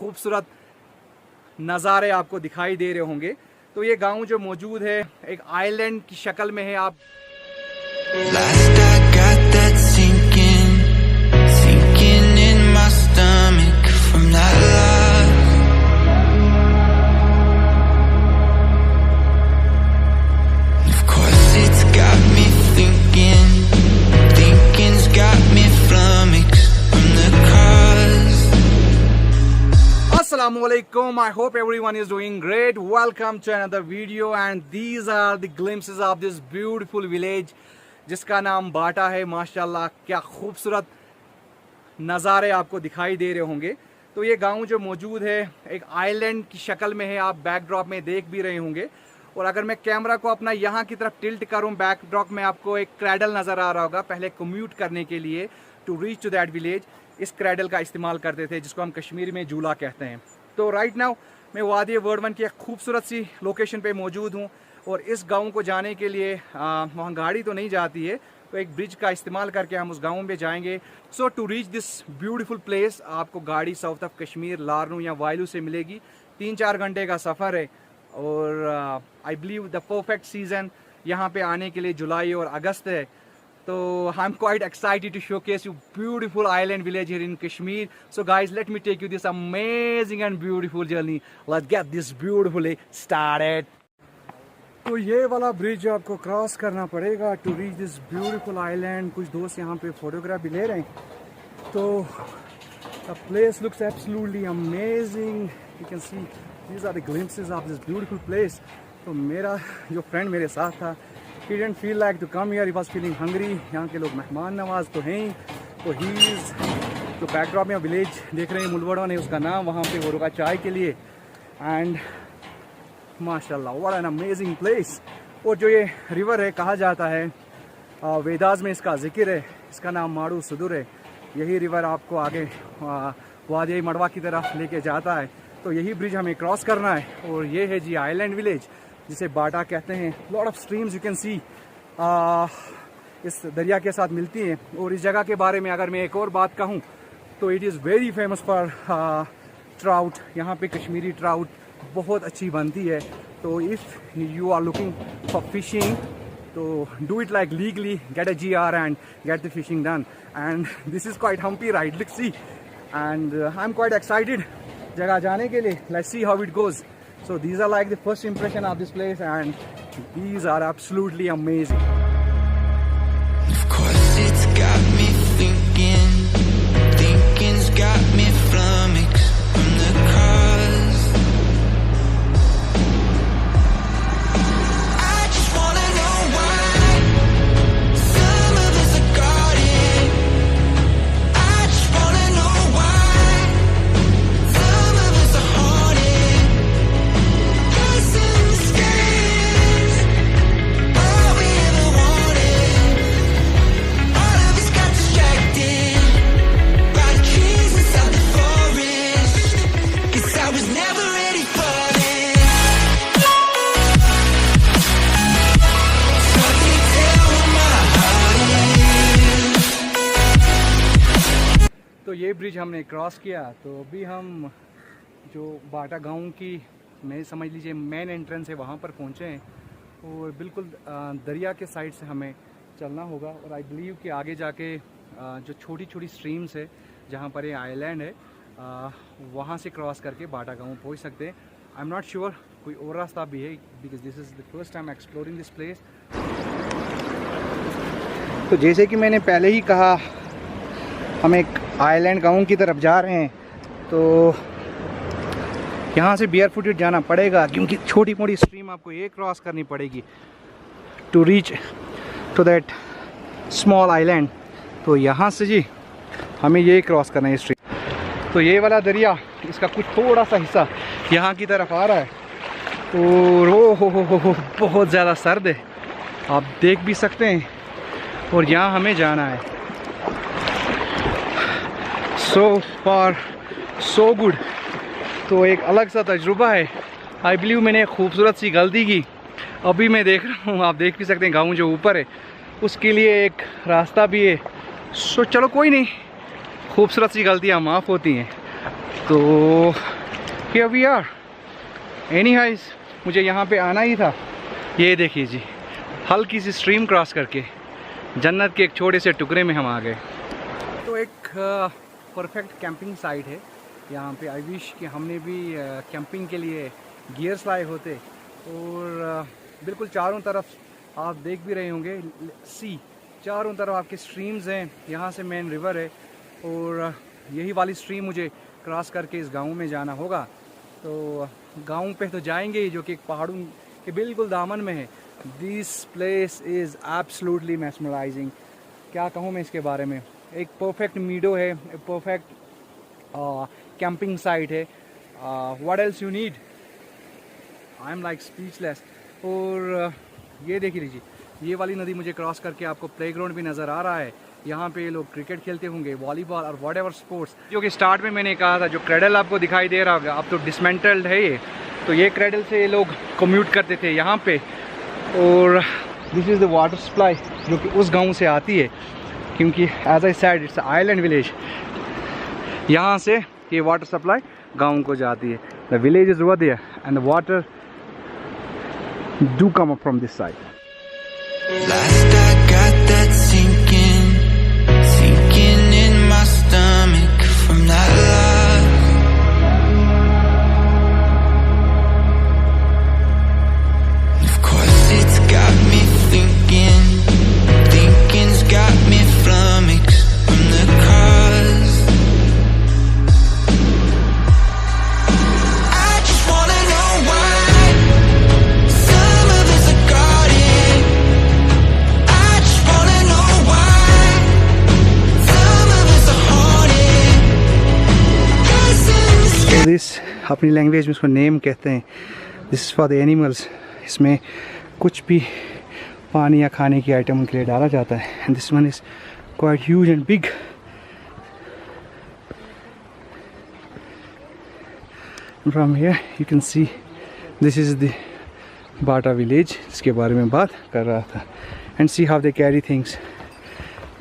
खूबसूरत नज़ारे आपको दिखाई दे रहे होंगे। तो ये गांव जो मौजूद है एक आइलैंड की शक्ल में है। आप Assalamualaikum, I hope everyone is doing great. Welcome to another video and these are the glimpses of this beautiful village जिसका नाम बाटा है। माशाल्लाह क्या खूबसूरत नज़ारे आपको दिखाई दे रहे होंगे। तो ये गांव जो मौजूद है एक आइलैंड की शक्ल में है। आप बैकड्रॉप में देख भी रहे होंगे। और अगर मैं कैमरा को अपना यहाँ की तरफ टिल्ट करूँ, बैकड्रॉप में आपको एक क्रैडल नज़र आ रहा होगा। पहले कम्यूट करने के लिए to reach to that village इस क्रैडल का इस्तेमाल करते थे, जिसको हम कश्मीर में झूला कहते हैं। तो राइट नाउ मैं वादी वर्डवन की एक खूबसूरत सी लोकेशन पे मौजूद हूँ और इस गांव को जाने के लिए वहाँ गाड़ी तो नहीं जाती है, तो एक ब्रिज का इस्तेमाल करके हम उस गांव में जाएंगे। So to reach this beautiful place आपको गाड़ी साउथ ऑफ कश्मीर लारनू या वायलू से मिलेगी। 3-4 घंटे का सफ़र है और I believe the perfect season यहाँ पे आने के लिए जुलाई और अगस्त है। So I'm quite excited to showcase you beautiful island village here in Kashmir. So guys, let me take you this amazing and beautiful journey. Let's get this beautifully started. तो ये वाला ब्रिज आपको क्रॉस करना पड़ेगा to reach this beautiful island. कुछ दोस्त यहाँ पे फोटोग्राफ भी ले रहे हैं। तो the place looks absolutely amazing. You can see these are the glimpses of this beautiful place. तो मेरा जो फ्रेंड मेरे साथ था, he didn't feel like to come here, he was feeling hungry. यहाँ के लोग मेहमान नवाज तो हैं। तो ही जो बैकड्रॉप में विलेज देख रहे हैं मुलवड़वन है उसका नाम, वहाँ पे वो रुका चाय के लिए। एंड माशाल्लाह व्हाट एन अमेजिंग प्लेस। और जो ये रिवर है कहा जाता है वेदास में इसका जिक्र है, इसका नाम माड़ू सुदुर है। यही रिवर आपको आगे वादी मड़वा की तरफ लेके जाता है। तो यही ब्रिज हमें क्रॉस करना है और ये है जी आइलैंड विलेज जिसे बाटा कहते हैं। Lot of streams you can see इस दरिया के साथ मिलती हैं। और इस जगह के बारे में अगर मैं एक और बात कहूँ तो it is very famous for trout. यहाँ पे कश्मीरी ट्राउट बहुत अच्छी बनती है। तो if you are looking for fishing तो do it like legally, get a GR and get the fishing done. And this is quite bumpy ride, let's see. And I am quite excited जगह जाने के लिए। Let's see how it goes. So these are like the first impression of this place and these are absolutely amazing. Of course it's got me thinking, thinking's got me flummoxed from the cause. I just wanna know why some of us are guarded. I just wanna know why some of us are haunted. तो ये bridge हमने cross किया। तो अभी हम जो बाटा गांव की मैं समझ लीजिए मेन एंट्रेंस है वहाँ पर पहुँचे हैं और बिल्कुल दरिया के साइड से हमें चलना होगा। और आई बिलीव कि आगे जाके जो छोटी छोटी स्ट्रीम्स है जहाँ पर ये आइलैंड है वहाँ से क्रॉस करके बाटा गांव पहुँच सकते हैं। आई एम नॉट श्योर कोई और रास्ता भी है because this is the first time exploring this place. तो जैसे कि मैंने पहले ही कहा हम एक आइलैंड गांव की तरफ जा रहे हैं। तो यहाँ से बेयर फुटेड जाना पड़ेगा क्योंकि छोटी मोटी स्ट्रीम आपको ये क्रॉस करनी पड़ेगी to reach to that small island. तो यहाँ से जी हमें ये क्रॉस करना है स्ट्रीम। तो ये वाला दरिया इसका कुछ थोड़ा सा हिस्सा यहाँ की तरफ आ रहा है और हो बहुत ज़्यादा सर्द है, आप देख भी सकते हैं। और यहाँ हमें जाना है। सो फार सो गुड। तो एक अलग सा तजुर्बा है। आई बिलीव मैंने एक खूबसूरत सी गलती की। अभी मैं देख रहा हूँ, आप देख भी सकते हैं गाँव जो ऊपर है उसके लिए एक रास्ता भी है। सो चलो कोई नहीं, खूबसूरत सी गलतियाँ माफ़ होती हैं। तो हियर वी आर। एनीहाइज मुझे यहाँ पे आना ही था। ये देखिए जी, हल्की सी स्ट्रीम क्रॉस करके जन्नत के एक छोटे से टुकड़े में हम आ गए। तो एक परफेक्ट कैंपिंग साइट है यहाँ पे। आई विश कि हमने भी कैंपिंग के लिए गियर्स लाए होते। और बिल्कुल चारों तरफ आप देख भी रहे होंगे सी, चारों तरफ आपके स्ट्रीम्स हैं। यहाँ से मेन रिवर है और यही वाली स्ट्रीम मुझे क्रॉस करके इस गांव में जाना होगा। तो गांव पे तो जाएंगे ही, जो कि एक पहाड़ों के बिल्कुल दामन में है। This place is absolutely mesmerising. क्या कहूँ मैं इसके बारे में। एक परफेक्ट मीडो है, एक परफेक्ट कैंपिंग साइट है। What else you need. I am like speechless. और ये देख लीजिए, ये वाली नदी मुझे क्रॉस करके आपको प्लेग्राउंड भी नज़र आ रहा है। यहाँ पे लोग क्रिकेट खेलते होंगे, वॉलीबॉल और वॉट एवर स्पोर्ट्स। जो कि स्टार्ट में मैंने कहा था, जो क्रेडल आपको दिखाई दे रहा होगा, अब तो डिसमेंटल्ड है ये। तो ये क्रेडल से ये लोग कम्यूट करते थे यहाँ पे। और this is the water supply जो कि उस गांव से आती है, क्योंकि as I said it's island village. यहाँ से ये वाटर सप्लाई गांव को जाती है। The village is over there and the water do come up from this side. Last I got that sinking in my stomach from that love. Of course it's got me thinking's got me flummoxed from the cause. I just wanna know why some of us are guarded. This अपनी language में इसको name कहते हैं। This is for the animals. इसमें कुछ भी पानी या खाने की आइटम उनके लिए डाला जाता है। And this one is quite huge and big. From here you can see this is the Bata village, जिसके बारे में बात कर रहा था। And see how they carry things.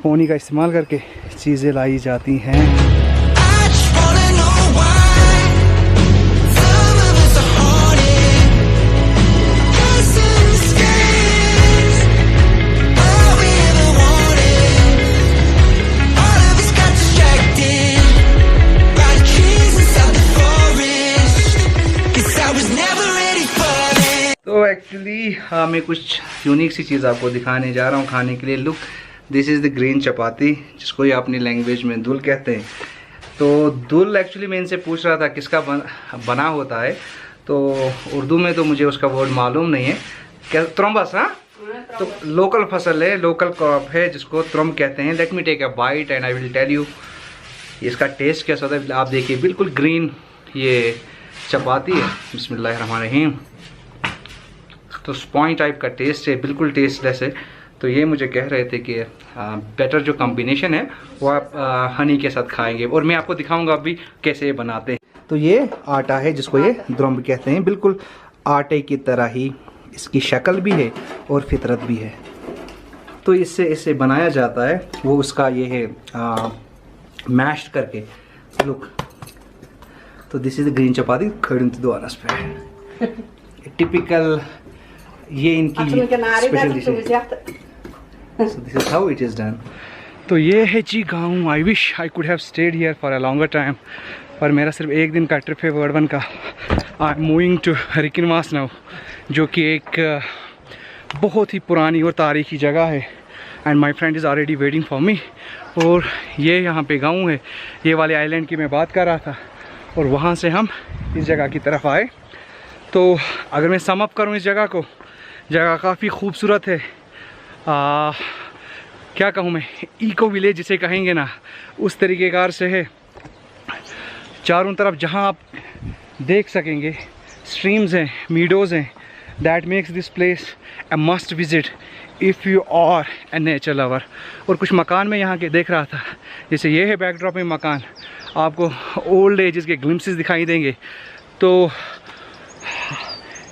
पानी का इस्तेमाल करके चीज़ें लाई जाती हैं। तो एक्चुअली मैं कुछ यूनिक सी चीज़ आपको दिखाने जा रहा हूँ खाने के लिए। Look, this is the green chapati, जिसको ये अपनी लैंग्वेज में दुल कहते हैं। तो दुल एक्चुअली मैं इनसे पूछ रहा था किसका बना होता है। तो उर्दू में तो मुझे उसका वर्ड मालूम नहीं है। क्या त्रम्बस? हाँ, तो लोकल फसल है, लोकल क्रॉप है, जिसको त्रम कहते हैं। Let me take a bite and I will tell you इसका टेस्ट कैसा होता है। आप देखिए, बिल्कुल ग्रीन ये चपाती है। बिस्मिल्लाहिर्रहमानिर्रहीम। तो स्पॉन्ज टाइप का टेस्ट है, बिल्कुल टेस्टलेस है। तो ये मुझे कह रहे थे कि बेटर जो कॉम्बिनेशन है वो आप हनी के साथ खाएंगे। और मैं आपको दिखाऊंगा अभी कैसे ये बनाते हैं। तो ये आटा है, जिसको ये द्रम्ब कहते हैं। बिल्कुल आटे की तरह ही इसकी शक्ल भी है और फितरत भी है। तो इससे बनाया जाता है वो उसका ये है मैश करके। लुक, तो दिस इज द ग्रीन चपाती खड़ूंती दो अनस पे। टिपिकल ये इनकी स्पेशल डिश है। So this is how it is done. तो ये है जी गाँव। I wish I could have stayed here for a longer time, पर मेरा सिर्फ एक दिन का ट्रिप है वर्डवन का। आई एम मूविंग टू रिकिनवास नाउ, जो कि एक बहुत ही पुरानी और तारीखी जगह है। And my friend is already waiting for me. और ये यहाँ पे गाँव है, ये वाले आइलैंड की मैं बात कर रहा था। और वहाँ से हम इस जगह की तरफ आए। तो अगर मैं सम अप करूँ इस जगह को, जगह काफ़ी खूबसूरत है। क्या कहूँ मैं, इको विलेज जिसे कहेंगे ना, उस तरीक़ेकार से है। चारों तरफ जहाँ आप देख सकेंगे स्ट्रीम्स हैं, मीडोज़ हैं। That makes this place a must visit if you are a nature lover. और कुछ मकान में यहाँ के देख रहा था, जैसे ये है बैकड्रॉप में मकान, आपको ओल्ड एजेस के ग्लिम्पसेस दिखाई देंगे। तो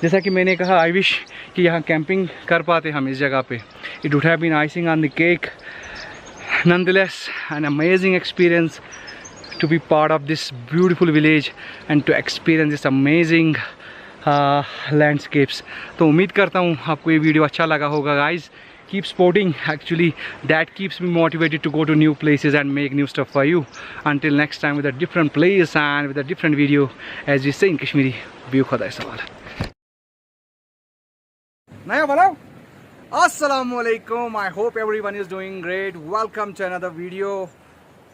जैसा कि मैंने कहा, आई विश कि यहाँ कैंपिंग कर पाते हम इस जगह पे। It would have been icing on the cake. Nonetheless an amazing experience. to be part of this beautiful village and to experience this amazing landscapes. तो उम्मीद करता हूँ आपको ये वीडियो अच्छा लगा होगा guys. Keep sporting, actually that keeps me motivated to go to new places and make new stuff for you. Until next time with a different place and with a different video, as we say in Kashmiri, view khada sawal. Naya balao. Assalamu alaikum. I hope everyone is doing great. Welcome to another video.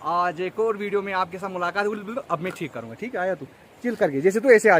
आज एक और video में आपके साथ मुलाकात हुई. अब मैं ठीक करूँगा, ठीक है? आया तू चिल करके, जैसे तू ऐसे आ